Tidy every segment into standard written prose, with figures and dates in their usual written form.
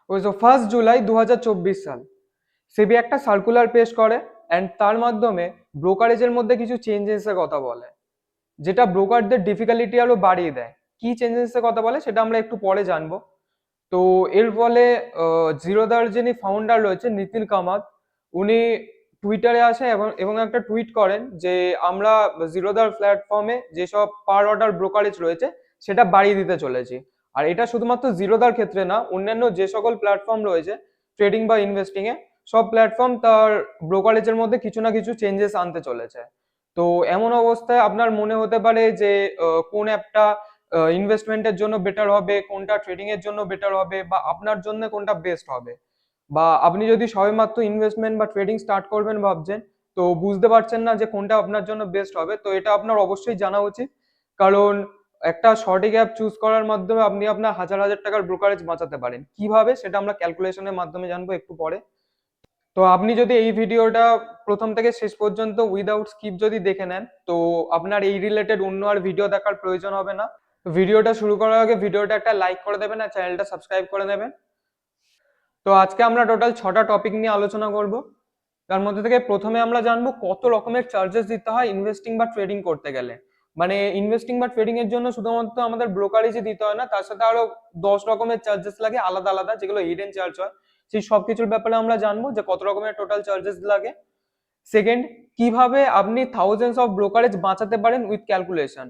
ওই 1 জুলাই 2024 সাল সেবি একটা সার্কুলার পেশ করে অ্যান্ড তার মাধ্যমে ব্রোকারেজের মধ্যে কিছু চেঞ্জেসের কথা বলে, যেটা ব্রোকারদের ডিফিকাল্টি আরো বাড়িয়ে দেয়। কি চেঞ্জেসের কথা বলে সেটা আমরা একটু পরে জানবো। তো এর ফলে জিরোদার যিনি ফাউন্ডার রয়েছে নিতিন কামাত, উনি টুইটারে আসে এবং এবং একটা টুইট করেন যে আমরা জিরোদার প্ল্যাটফর্মে যেসব পার অর্ডার ব্রোকারেজ রয়েছে সেটা বাড়িয়ে দিতে চলেছি। আর এটা শুধুমাত্র জিরোদার ক্ষেত্রে না, অন্যান্য যে সকল প্ল্যাটফর্ম রয়েছে ট্রেডিং বা ইনভেস্টিং এ, সব প্ল্যাটফর্ম তার ব্রোকারেজের মধ্যে কিছু না কিছু চেঞ্জেস আনতে চলেছে। তো এমন অবস্থায় আপনার মনে হতে পারে যে কোন অ্যাপটা ইনভেস্টমেন্টের জন্য বেটার হবে, কোনটা ট্রেডিং এর জন্য বেটার হবে, বা আপনার জন্য কোনটা বেস্ট হবে। বা আপনি যদি সবেমাত্র ইনভেস্টমেন্ট বা ট্রেডিং স্টার্ট করবেন ভাবছেন, তো বুঝতে পারছেন না যে কোনটা আপনার জন্য বেস্ট হবে, তো এটা আপনার অবশ্যই জানা উচিত। কারণ একটা সঠিক অ্যাপ চুজ করার মাধ্যমে আপনি আপনার হাজার হাজার টাকার ব্রোকারেজ বাঁচাতে পারেন। কিভাবে সেটা আমরা ক্যালকুলেশনের মাধ্যমে জানবো একটু পরে। তো আপনি যদি এই ভিডিওটা প্রথম থেকে শেষ পর্যন্ত উইদাউট স্কিপ যদি দেখে নেন, তো আপনার এই রিলেটেড অন্য আর ভিডিও দেখার প্রয়োজন হবে না। তো ভিডিওটা শুরু করার আগে ভিডিওটা একটা লাইক করে দেবেন আর চ্যানেলটা সাবস্ক্রাইব করে নেবেন। তো আজকে আমরা টোটাল 6টা টপিক নিয়ে আলোচনা করব। তার মধ্যে থেকে প্রথমে আমরা জানবো কত রকমের চার্জেস দিতে হয় ইনভেস্টিং বা ট্রেডিং করতে গেলে। মানে ইনভেস্টিং বা ট্রেডিং এর জন্য শুধুমাত্র আমাদের ব্রোকারেজই দিতে হয় না, তার সাথে আরো 10 রকমের চার্জেস লাগে আলাদা আলাদা, যেগুলো হিডেন চার্জ হয়। সেই সব কিছুর ব্যাপারে আমরা জানবো যে কত রকমের টোটাল চার্জেস লাগে। সেকেন্ড, কিভাবে আপনি থাউজেন্ডস অফ ব্রোকারেজ বাঁচাতে পারেন উইথ ক্যালকুলেশন।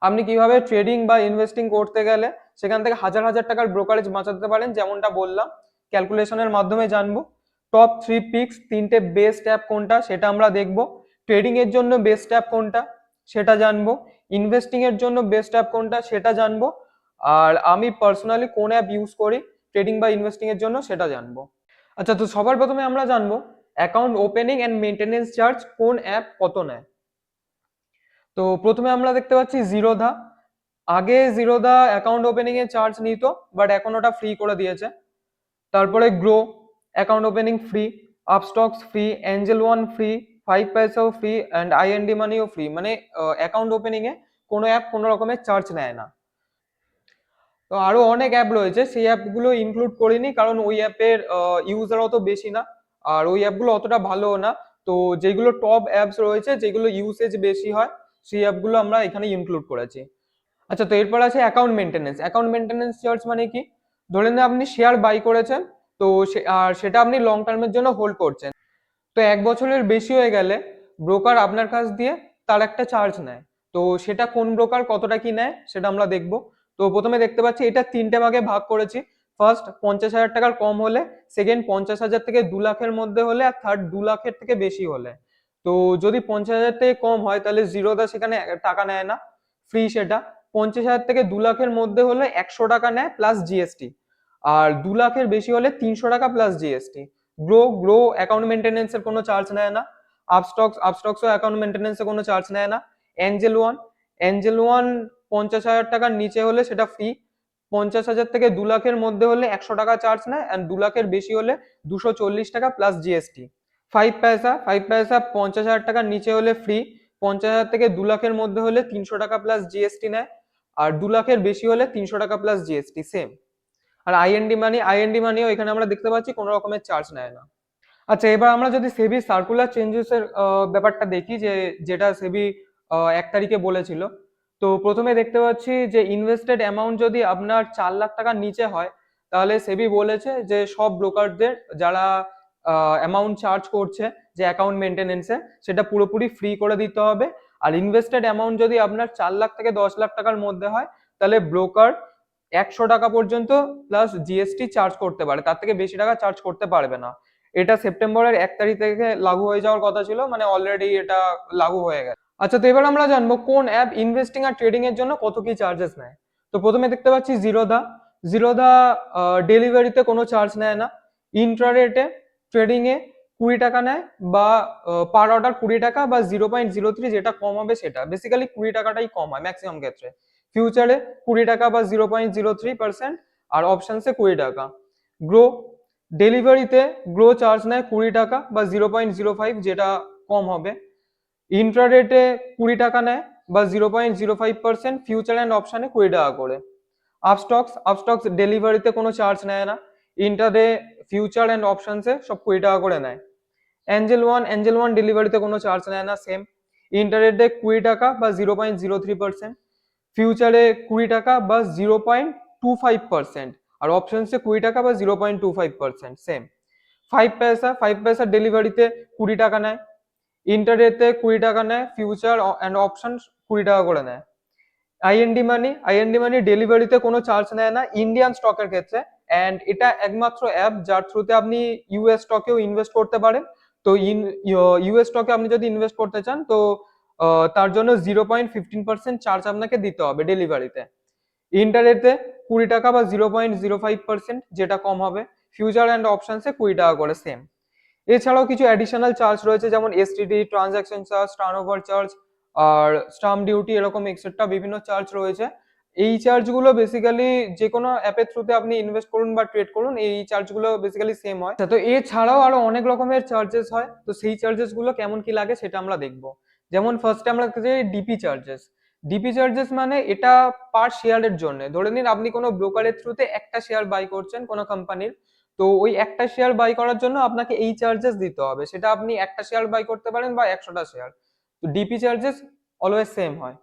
আপনি কিভাবে ট্রেডিং বা ইনভেস্টিং করতে গেলে সেখান থেকে হাজার হাজার টাকার ব্রোকারেজ বাঁচাতে পারেন, যেমনটা বললাম ক্যালকুলেশনের মাধ্যমে জানবো। টপ 3 পিক্স, 3টে বেস্ট অ্যাপ কোনটা সেটা আমরা দেখবো। ট্রেডিং এর জন্য বেস্ট অ্যাপ কোনটা সেটা জানবো। ইনভেস্টিং এর জন্য বেস্ট অ্যাপ কোনটা সেটা জানবো। আর আমি পার্সোনালি কোন অ্যাপ ইউজ করি ট্রেডিং বা ইনভেস্টিং এর জন্য সেটা জানবো। আচ্ছা, তো সবার প্রথমে আমরা জানবো account opening and maintenance charge কোন অ্যাপ কত নেয়। তো প্রথমে আমরা দেখতে পাচ্ছি জিরোধা। আগে জিরোধা অ্যাকাউন্ট ওপেনিং এ চার্জ নিত, বাট এখন ওটা ফ্রি করে দিয়েছে। তারপরে grow, account opening free. Upstox free, Angel one free, 5 পয়সাও ফ্রি, অ্যান্ড আইএনডি মানিও ফ্রি। মানে অ্যাকাউন্ট ওপেনিং এ কোনো অ্যাপ কোনো রকমের চার্জ নেয় না। তো আরো অনেক অ্যাপ রয়েছে, সেই অ্যাপগুলো ইনক্লুড করিনি কারণ ওই অ্যাপের ইউজার অত বেশি না, আর ওই অ্যাপগুলো অতটা ভালো না। তো যেগুলো টপ অ্যাপস রয়েছে, যেগুলো ইউসেজ বেশি হয়, সেই অ্যাপগুলো আমরা এখানে ইনক্লুড করেছি। আচ্ছা, তো এরপর আছে account maintenance. Account maintenance charge মানে কি? ধরে নিন আপনি শেয়ার বাই করেছেন, তো আর সেটা আপনি লং টার্মের জন্য হোল্ড করছেন। তো 1 বছরের বেশি হয়ে গেলে ব্রোকার আপনার কাছ দিয়ে তার একটা চার্জ নেয়। তো সেটা কোন ব্রোকার কতটা কি নেয় সেটা আমরা দেখব। তো প্রথমে দেখতে পাচ্ছি এটা 3টে ভাগে ভাগ করেছি। ফার্স্ট 50,000 টাকার কম হলে, সেকেন্ড 50,000 থেকে 2 লাখের মধ্যে হলে, আর থার্ড 2 লাখের থেকে বেশি হলে। তো যদি 50,000 থেকে কম হয় তাহলে জিরোদা সেখানে টাকা নেয় না, ফ্রি সেটা। 50,000 থেকে 2 লাখের মধ্যে হলে 100 টাকা নেয় প্লাস জিএসটি। আর 2 লাখের বেশি হলে 300 টাকা plus GST. Grow account maintenance এর কোনো চার্জ নেয় না। আপস্টক্সও অ্যাকাউন্ট মেনটেনেন্স এর কোনো চার্জ নেয় না। এঞ্জেল ওয়ান 50,000 টাকার নিচে হলে সেটা ফ্রি। 50,000 থেকে 2 লাখের মধ্যে হলে 100 টাকা চার্জ নেয়, অ্যান্ড 2 লাখের বেশি হলে 240 টাকা প্লাস জিএসটি। 5 পয়সা 50,000 টাকার নিচে হলে ফ্রি। 50,000 থেকে 2 লাখের মধ্যে হলে 300 টাকা প্লাস জিএসটি নেয়, আর 2 লাখের বেশি হলে 300 টাকা প্লাস জিএসটি সেম। আর আইএনডি মানিও এখানে আমরা দেখতে পাচ্ছি কোনো রকমের চার্জ নেয় না। আচ্ছা, এবার আমরা যদি সেবি সার্কুলার চেঞ্জেস এর ব্যাপারটা দেখি, যেটা সেবি 1 তারিখে বলেছিল। তো প্রথমে দেখতে পাচ্ছি যে ইনভেস্টেড অ্যামাউন্ট যদি আপনার 4 লাখ টাকার নিচে হয়, তাহলে সেবি বলেছে যে সব ব্রোকারদের যারা অ্যামাউন্ট চার্জ করছে যে অ্যাকাউন্ট মেনটেনেন্সে, সেটা পুরোপুরি ফ্রি করে দিতে হবে। আর ইনভেস্টেড অ্যামাউন্ট যদি আপনার 4 লাখ থেকে 10 লাখ টাকার মধ্যে হয়, তাহলে ব্রোকার 100 টাকা পর্যন্ত প্লাস জিএসটি চার্জ করতে পারে, তার থেকে বেশি টাকা চার্জ করতে পারবে না। এটা সেপ্টেম্বরের 1 তারিখ থেকে লাগু হয়ে যাওয়ার কথা ছিল, মানে অলরেডি এটা লাগু হয়ে গেছে। আচ্ছা, তো এবার আমরা জানবো কোন অ্যাপ ইনভেস্টিং আর ট্রেডিং এর জন্য কত কি চার্জেস নেয়। তো প্রথমে দেখতে পাচ্ছি জিরোধা ডেলিভারিতে কোনো চার্জ নেয় না। ইন্ট্রাডেতে ট্রেডিং এ 20 টাকা নেয়, বা পার অর্ডার 20 টাকা, বা 0.03, যেটা কম হবে সেটা। বেসিক্যালি 20 টাকাটাই কম হয় ম্যাক্সিমাম ক্ষেত্রে। ফিউচারে 20 টাকা বা 0.03%, আর অপশনসে 20 টাকা। গ্রো ডেলিভারিতে গ্রো চার্জ নেয় 20 টাকা বা 0.05, যেটা কম হবে। ইন্ট্রাডেতে 20 টাকা নেয় বা 0.05%, ফিউচার অ্যান্ড অপশনে 20 টাকা করে। আপস্টক্স ডেলিভারিতে কোনো চার্জ নেয় না। ইন্টারডে, ফিউচার অ্যান্ড অপশনসে সব 20 টাকা করে নেয়। অ্যাঞ্জেল ওয়ান ডেলিভারিতে কোনো চার্জ নেয় না, সেম। ইন্টারডে 20 টাকা বা 0.03%, ফিউচারে 20 টাকা বা 0.25%, আর অপশনসে 20 টাকা বা 0.25%, সেম। 5 পয়সা ডেলিভারিতে 20 টাকা নেয়, ইন্টারডেতে 20 টাকা নেয়, ফিউচার অ্যান্ড অপশন 20 টাকা করে নেয়। আইএনডি মানি ডেলিভারিতে কোনো চার্জ নেয় না ইন্ডিয়ান স্টকের ক্ষেত্রে, অ্যান্ড এটা একমাত্র অ্যাপ যার থ্রুতে আপনি ইউএস স্টকেও ইনভেস্ট করতে পারেন। তো ইউএস স্টকে আপনি যদি ইনভেস্ট করতে চান তো তার জন্য 0.15% চার্জ আপনাকে দিতে হবে ডেলিভারিতে। ইন্টারেতে 20 টাকা বা 0.05%, যেটা কম হবে। ফিউচার অ্যান্ড অপশনসে 20 টাকা করে, সেম। এছাড়াও কিছু অ্যাডিশনাল চার্জ রয়েছে, যেমন STD, transaction charge, turnover charge, আর স্টাম্প ডিউটি, এরকম এক্সেট্রা বিভিন্ন চার্জ রয়েছে। এই চার্জগুলো বেসিক্যালি যে কোনো অ্যাপের থ্রুতে আপনি ইনভেস্ট করুন বা ট্রেড করুন, এই চার্জগুলো বেসিক্যালি সেম হয়। তো এছাড়াও আরো অনেক রকমের চার্জেস হয়, তো সেই চার্জেস গুলো কেমন কি লাগে সেটা আমরা দেখবো। যেমন ফার্স্টে আমরা ডিপি চার্জেস। ডিপি চার্জেস মানে এটা পার শেয়ারের জন্য। ধরে নিন আপনি কোনো ব্রোকারের থ্রুতে একটা শেয়ার বাই করছেন কোনো কোম্পানির, তো ওই একটা শেয়ার বাই করার জন্য আপনাকে এই চার্জেস দিতে হবে। সেটা আপনি একটা শেয়ার বাই করতে পারেন বা 100টা শেয়ার। তো ডিপি চার্জেস অলওয়েজ সেম হয়।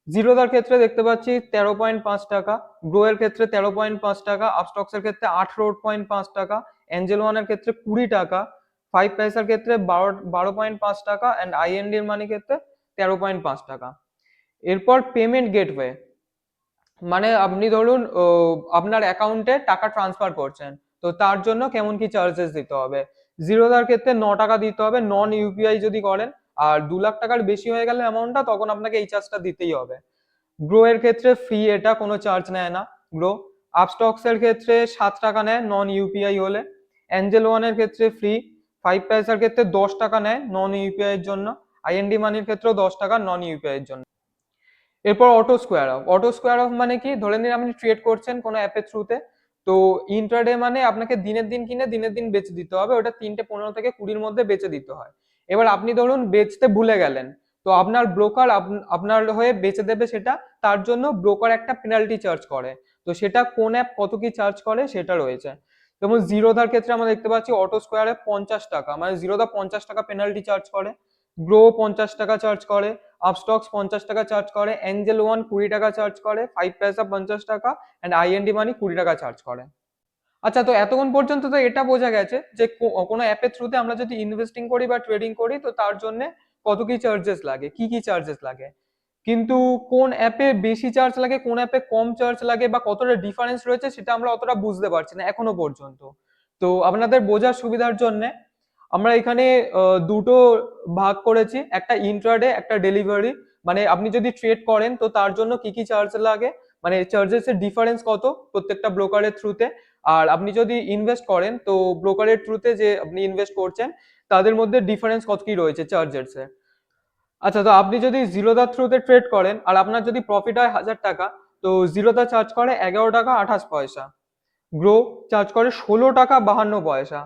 জিরোদার ক্ষেত্রে দেখতে পাচ্ছি 13.5 টাকা, গ্রো এর ক্ষেত্রে 13.5 টাকা, আপস্টক্স এর ক্ষেত্রে 18.5 টাকা, এঞ্জেল ওয়ানের ক্ষেত্রে 20 টাকা, 5 পয়সার ক্ষেত্রে 12.5 টাকা, অ্যান্ড আইএনডি এর মানি ক্ষেত্রে 13.5 টাকা। এরপর পেমেন্ট গেটওয়ে, মানে আপনি ধরুন আপনার অ্যাকাউন্টে টাকা ট্রান্সফার করছেন, তো তার জন্য কেমন কি চার্জেস দিতে হবে। জিরোদার ক্ষেত্রে 9 টাকা দিতে হবে নন ইউপিআই যদি করেন, আর 2 লাখ টাকার বেশি হয়ে গেলে অ্যামাউন্টটা, তখন আপনাকে এই চার্জটা দিতেই হবে। গ্রো এর ক্ষেত্রে ফ্রি, এটা কোনো চার্জ নেয় না গ্রো। আপস্টক্স এর ক্ষেত্রে 7 টাকা নেয় নন ইউপিআই হলে। অ্যাঞ্জেল ওয়ানের ক্ষেত্রে ফ্রি। 5 পয়সার ক্ষেত্রে 10 টাকা নেয় নন ইউপিআই এর জন্য। আইএনডি মানির ক্ষেত্রেও 10 টাকা নন ইউপিআই এর জন্য। এরপর অটো স্কোয়ার অফ মানে কি, ধরে নিন আপনি ট্রেড করছেন কোনো অ্যাপের থ্রুতে, তো ইন্ট্রাডে মানে আপনাকে দিনের দিন কিনে দিনের দিন বেচে দিতে হবে, ওটা 3টে 15 থেকে 20-র মধ্যে বেচে দিতে হয়। এবার আপনি ধরুন বেচতে ভুলে গেলেন, তো আপনার ব্রোকার আপনার হয়ে বেচে দেবে সেটা, তার জন্য ব্রোকার একটা পেনাল্টি চার্জ করে। তো সেটা কোন অ্যাপ কত কি চার্জ করে সেটা রয়েছে। যেমন জিরোধার ক্ষেত্রে আমরা দেখতে পাচ্ছি অটো স্কোয়ারে 50 টাকা, মানে জিরোধা 50 টাকা পেনাল্টি চার্জ করে। গ্রো 50 টাকা চার্জ করে। আপস্টক্স 50 টাকা চার্জ করে। এঞ্জেল ওয়ান 20 টাকা চার্জ করে। 5 পয়সা 50 টাকা, অ্যান্ড আইএনডি মানি 20 টাকা চার্জ করে। আচ্ছা, তো এতক্ষণ পর্যন্ত তো এটা বোঝা গেছে যে কোনো অ্যাপের থ্রুতে আমরা যদি ইনভেস্টিং করি বা ট্রেডিং করি, তো তার জন্য কত কি চার্জেস লাগে, কি কি চার্জেস লাগে। কিন্তু কোন অ্যাপে বেশি চার্জ লাগে, কোন অ্যাপে কম চার্জ লাগে, বা কতটা ডিফারেন্স রয়েছে, সেটা আমরা অতটা বুঝতে পারছি না এখনো পর্যন্ত। তো আপনাদের বোঝার সুবিধার জন্য আমরা এখানে দুটো ভাগ করেছি, একটা ইন্ট্রাডে, একটা ডেলিভারি। মানে আপনি যদি ট্রেড করেন তো তার জন্য কি কি চার্জ লাগে, মানে চার্জেস এর ডিফারেন্স কত প্রত্যেকটা ব্রোকারের থ্রুতে। আর আপনি যদি ইনভেস্ট করেন তো ব্রোকারের থ্রুতে যে আপনি ইনভেস্ট করছেন, তাদের মধ্যে ডিফারেন্স কত কি রয়েছে চার্জেস এর। আচ্ছা, তো আপনি যদি জিরোদার থ্রুতে ট্রেড করেন আর আপনার যদি প্রফিট হয় 1000 টাকা, তো জিরোদা চার্জ করে 11 টাকা 28 পয়সা। গ্রো চার্জ করে 16 টাকা 52 পয়সা।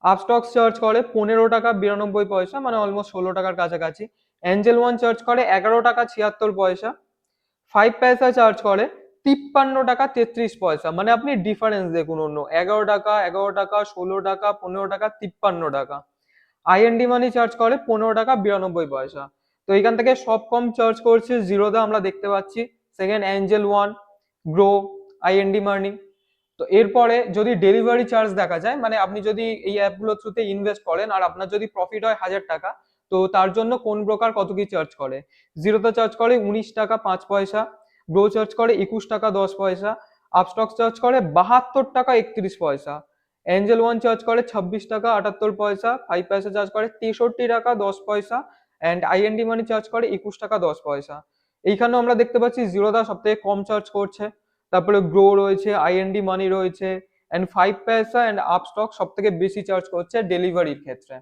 আপস্টক্স চার্জ করে 15 টাকা 92 পয়সা, মানে অলমোস্ট 16 টাকার কাছাকাছি। এঞ্জেল ওয়ান চার্জ করে 11 টাকা 76 পয়সা। 5 পয়সা চার্জ করে 53 টাকা 33 পয়সা, মানে আপনি ডিফারেন্স দেখুন, অন্য 11 টাকা 11 টাকা 16 টাকা 15 টাকা 53 টাকা। আইএনডি মানি চার্জ করে 15 টাকা 92 পয়সা। তো এখান থেকে সব কম চার্জ করছে জিরোদা, আমরা দেখতে পাচ্ছি। সেকেন্ড এঞ্জেল ওয়ান, গ্রো, আইএনডি মানি। তো এরপরে যদি ডেলিভারি চার্জ দেখা যায়, মানে আপনি যদি এই অ্যাপগুলোর থ্রুতে ইনভেস্ট করেন আর আপনার যদি প্রফিট হয় 1000 টাকা, তো তার জন্য কোন ব্রোকার কত কি চার্জ করে। জিরোতে চার্জ করে 19 টাকা 5 পয়সা। গ্রো চার্জ করে 21 টাকা 10 পয়সা। আপস্টক্স চার্জ করে 72 টাকা 31 পয়সা। এঞ্জেল ওয়ান চার্জ করে 26 টাকা 78 পয়সা। 5 পয়সা চার্জ করে 63 টাকা 10 পয়সা। অ্যান্ড আইএনডি মানি চার্জ করে 21 টাকা 10 পয়সা। এইখানেও আমরা দেখতে পাচ্ছি জিরোদা সব থেকে কম চার্জ করছে, তারপরে গ্রো রয়েছে, আইএনডি মানি রয়েছে, এন্ড 5 পয়সা এন্ড আপস্টক সব থেকে বেশি চার্জ করছে ডেলিভারির ক্ষেত্রে।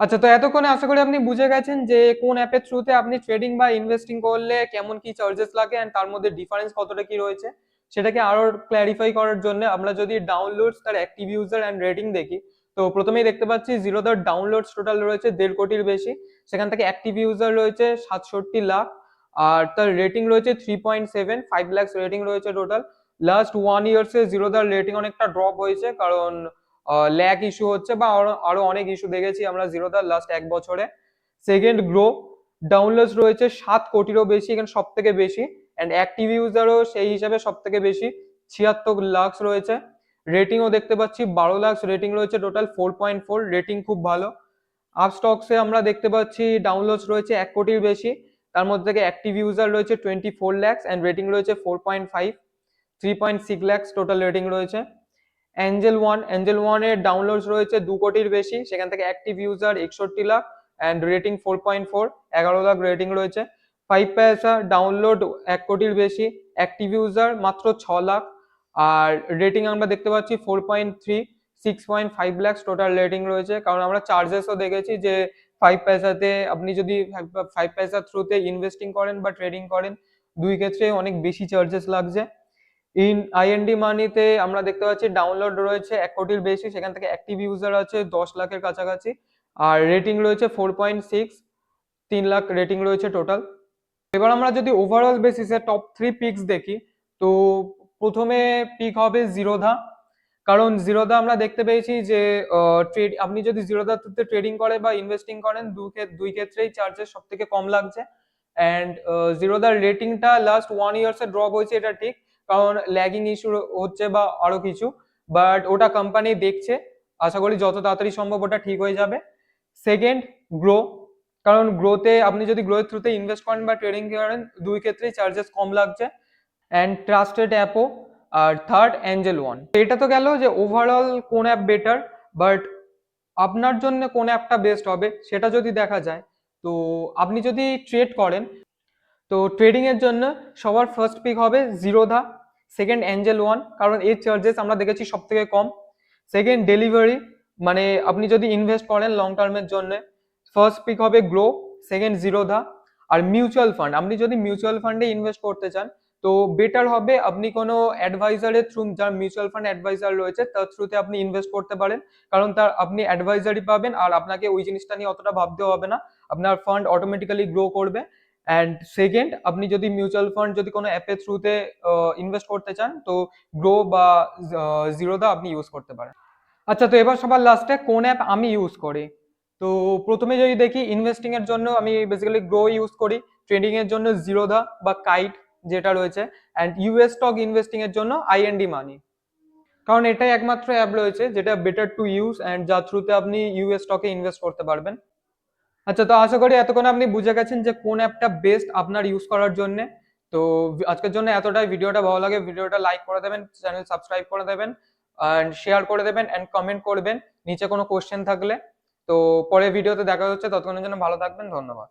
আচ্ছা, তো এতক্ষণে আশা করি আপনি বুঝে গেছেন যে কোন অ্যাপের থ্রুতে আপনি ট্রেডিং বা ইনভেস্টিং করলে কেমন কি চার্জেস লাগে এন্ড তার মধ্যে ডিফারেন্স কতটা কি রয়েছে। সেটাকে আরো ক্ল্যারিফাই করার জন্য আমরা যদি ডাউনলোডস, তার অ্যাক্টিভ ইউজার এন্ড রেটিং দেখি, তো প্রথমেই দেখতে পাচ্ছি জিরোদার ডাউনলোডস টোটাল রয়েছে 1.5 কোটির বেশি। সেখান থেকে অ্যাক্টিভ ইউজার রয়েছে 67 লাখ, আর তার রেটিং রয়েছে 3.7, 5 লাখ রেটিং রয়েছে টোটাল। লাস্ট 1 ইয়ার্সে জিরোধার রেটিং অনেকটা ড্রপ হয়েছে, কারণ ল্যাগ ইস্যু হচ্ছে বা আরো আরো অনেক ইস্যু দেখেছি আমরা জিরোধার লাস্ট 1 বছরে। সেকেন্ড, গ্রো ডাউনলোডস রয়েছে 7 কোটিরও বেশি, এখানে সব থেকে বেশি। অ্যান্ড অ্যাক্টিভ ইউজারও সেই হিসাবে সব থেকে বেশি, 76 লাখ রয়েছে। রেটিংও দেখতে পাচ্ছি 12 লাখ রেটিং রয়েছে, টোটাল 4.4, রেটিং খুব ভালো। আপস্টক্সে আমরা দেখতে পাচ্ছি ডাউনলোডস রয়েছে 1 কোটির বেশি, তার মধ্যে থেকে অ্যাক্টিভ ইউজার রয়েছে 24 লাখ অ্যান্ড রেটিং রয়েছে 4.5, 3.6 লাখ টোটাল রেটিং রয়েছে। অ্যাঞ্জেল ওয়ানের ডাউনলোডস রয়েছে 2 কোটির বেশি, সেখান থেকে active user 61 lakh and rating 4.4, 11 lakh rating রয়েছে। 5 পয়সা ডাউনলোড 1 কোটির বেশি, অ্যাক্টিভ ইউজার মাত্র 6 লাখ, আর রেটিং আমরা দেখতে পাচ্ছি 4.3, 6.5 লাখ টোটাল রেটিং রয়েছে। কারণ আমরা চার্জেসও দেখেছি যে 5 পয়সাতে আপনি যদি 5 পয়সার থ্রুতে ইনভেস্টিং করেন বা ট্রেডিং করেন, দুই ক্ষেত্রে অনেক বেশি চার্জেস লাগছে। আইএনডি মানিতে আমরা দেখতে পাচ্ছি ডাউনলোড রয়েছে 1 কোটির বেশি, সেখান থেকে অ্যাক্টিভ ইউজার আছে 10 লাখের কাছাকাছি, আর রেটিং রয়েছে 4.6, 3 লাখ রেটিং রয়েছে টোটাল। এবার আমরা যদি ওভারঅল বেসিসে টপ 3 পিকস দেখি, তো প্রথমে পিক হবে জিরোধা। কারণ জিরোধা আমরা দেখতে পেয়েছি যে ট্রেড, আপনি যদি জিরোধা থ্রুতে ট্রেডিং করে বা ইনভেস্টিং করেন, দুই ক্ষেত্রেই চার্জেস সব থেকে কম লাগছে। অ্যান্ড জিরোধার রেটিংটা লাস্ট 1 ইয়ার্সে ড্রপ হয়েছে, এটা ঠিক, কারণ ল্যাগিং ইস্যু হচ্ছে বা আরো কিছু, বাট ওটা কোম্পানি দেখছে, আশা করি যত তাড়াতাড়ি সম্ভব ওটা ঠিক হয়ে যাবে। সেকেন্ড, গ্রো, কারণ গ্রোতে আপনি যদি গ্রোয়ের থ্রুতে ইনভেস্ট করেন বা ট্রেডিং করেন, দুই ক্ষেত্রেই চার্জেস কম লাগছে। অ্যান্ড ট্রাস্টেড অ্যাপও। আর থার্ড, অ্যাঞ্জেল ওয়ান। এটা তো গেল যে ওভারঅল কোন অ্যাপ বেটার, বাট আপনার জন্য কোন অ্যাপটা বেস্ট হবে সেটা যদি দেখা যায়, তো আপনি যদি ট্রেড করেন, তো ট্রেডিং এর জন্য সবার ফার্স্ট পিক হবে জিরোধা। সেকেন্ড, অ্যাঞ্জেল ওয়ান, কারণ এর চার্জেস আমরা দেখেছি সব থেকে কম। সেকেন্ড, ডেলিভারি, মানে আপনি যদি ইনভেস্ট করেন লং টার্মের জন্য, ফার্স্ট পিক হবে গ্রো, সেকেন্ড জিরোধা। আর মিউচুয়াল ফান্ড, আপনি যদি মিউচুয়াল ফান্ডে ইনভেস্ট করতে চান, তো বেটার হবে আপনি কোনো অ্যাডভাইজারের থ্রু, যার মিউচুয়াল ফান্ড অ্যাডভাইজার রয়েছে তার থ্রুতে আপনি ইনভেস্ট করতে পারেন, কারণ তার আপনি অ্যাডভাইজারি পাবেন আর আপনাকে ওই জিনিসটা নিয়ে অতটা ভাবতেও হবে না, আপনার ফান্ড অটোমেটিক্যালি গ্রো করবে। অ্যান্ড সেকেন্ড, আপনি যদি মিউচুয়াল ফান্ড যদি কোনো অ্যাপের থ্রুতে ইনভেস্ট করতে চান, তো গ্রো বা জিরোধা আপনি ইউজ করতে পারেন। আচ্ছা, তো এবার সবার লাস্টে কোন অ্যাপ আমি ইউজ করি। তো প্রথমে যদি দেখি, ইনভেস্টিং এর জন্য আমি বেসিক্যালি গ্রো ইউজ করি, ট্রেডিং এর জন্য জিরোধা বা কাইট যেটা রয়েছে, অ্যান্ড ইউএস স্টক ইনভেস্টিং এর জন্য আইএনডি মানি, কারণ এটাই একমাত্র অ্যাপ রয়েছে যেটা বেটার টু ইউজ অ্যান্ড যার থ্রুতে আপনি ইউএস স্টকে ইনভেস্ট করতে পারবেন। আচ্ছা, তো আশা করি এতক্ষণ আপনি বুঝে গেছেন যে কোন অ্যাপটা বেস্ট আপনার ইউজ করার জন্য। তো আজকের জন্য এতটাই। ভিডিওটা ভালো লাগে ভিডিওটা লাইক করে দেবেন, চ্যানেল সাবস্ক্রাইব করে দেবেন, এন্ড শেয়ার করে দেবেন, এন্ড কমেন্ট করবেন নিচে কোনো কোশ্চেন থাকলে। তো পরের ভিডিওতে দেখা হচ্ছে, ততক্ষণের জন্য ভালো থাকবেন, ধন্যবাদ।